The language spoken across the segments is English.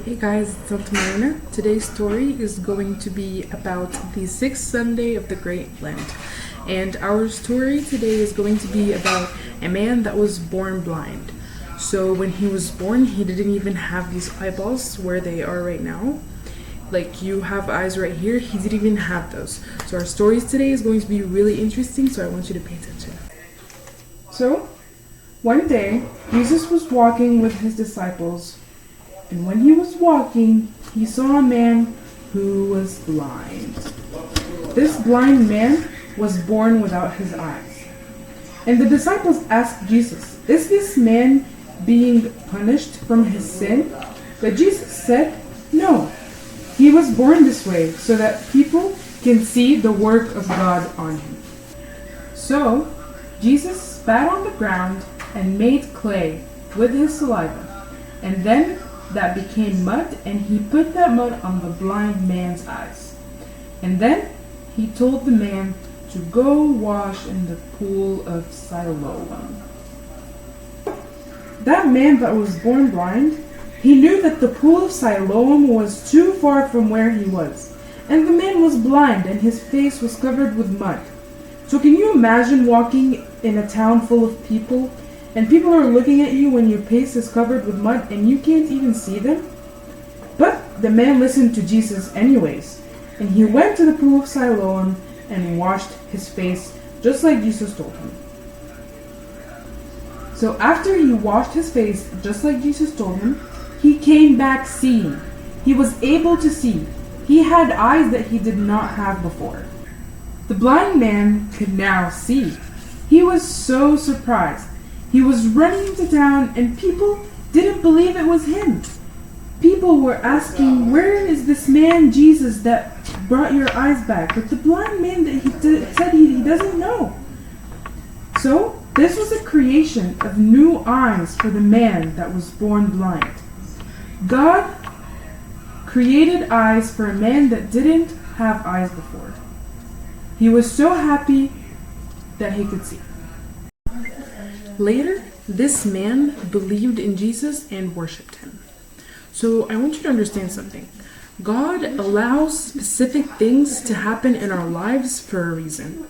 Hey guys, it's Tante Marina. Today's story is going to be about the sixth Sunday of the Great Lent. And our story today is going to be about a man that was born blind. So when he was born, he didn't even have these eyeballs where they are right now. Like you have eyes right here, he didn't even have those. So our stories today is going to be really interesting, so I want you to pay attention. So, one day, Jesus was walking with his disciples. And when he was walking, he saw a man who was blind. This blind man was born without his eyes. And the disciples asked Jesus, "Is this man being punished from his sin?" But Jesus said, "No. He was born this way so that people can see the work of God on him." So, Jesus spat on the ground and made clay with his saliva. And then that became mud, and he put that mud on the blind man's eyes. And then he told the man to go wash in the pool of Siloam. That man that was born blind, he knew that the pool of Siloam was too far from where he was. And the man was blind, and his face was covered with mud. So can you imagine walking in a town full of people, and people are looking at you when your face is covered with mud and you can't even see them? But the man listened to Jesus anyways, and he went to the pool of Siloam and washed his face just like Jesus told him. So after he washed his face just like Jesus told him, he came back seeing. He was able to see. He had eyes that he did not have before. The blind man could now see. He was so surprised. He was running into town and people didn't believe it was him. People were asking, "Where is this man Jesus that brought your eyes back?" But the blind man that said he doesn't know. So this was a creation of new eyes for the man that was born blind. God created eyes for a man that didn't have eyes before. He was so happy that he could see. Later, this man believed in Jesus and worshipped him. So I want you to understand something. God allows specific things to happen in our lives for a reason.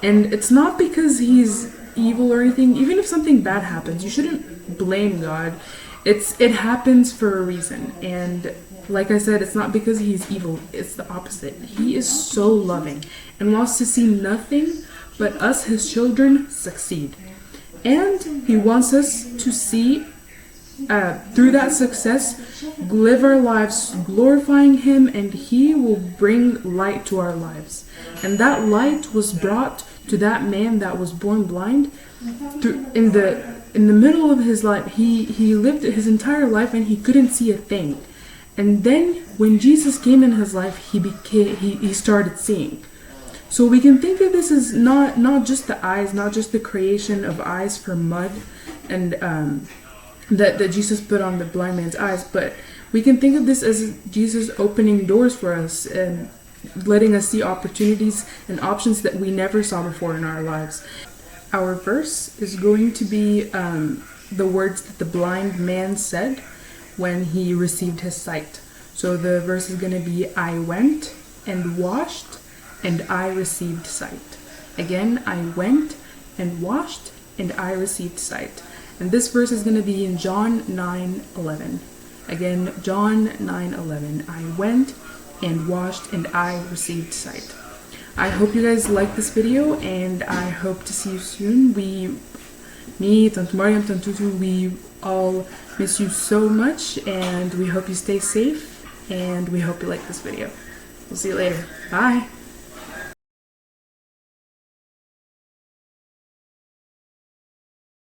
And it's not because he's evil or anything. Even if something bad happens, you shouldn't blame God. It happens for a reason. And like I said, it's not because he's evil. It's the opposite. He is so loving and wants to see nothing but us, his children, succeed. And he wants us to see, through that success, live our lives glorifying him, and he will bring light to our lives. And that light was brought to that man that was born blind. In the middle of his life, he lived his entire life and he couldn't see a thing. And then when Jesus came in his life, he started seeing. So we can think of this as not just the eyes, not just the creation of eyes for mud and that Jesus put on the blind man's eyes, but we can think of this as Jesus opening doors for us and letting us see opportunities and options that we never saw before in our lives. Our verse is going to be the words that the blind man said when he received his sight. So the verse is going to be, "I went and washed, and I received sight." Again, I went and washed, and I received sight. And this verse is going to be in John 9:11. Again, John 9:11. I went and washed, and I received sight. I hope you guys like this video, and I hope to see you soon. Me, Tante Mariam, Tante Tutu, we all miss you so much, and we hope you stay safe, and we hope you like this video. We'll see you later. Bye!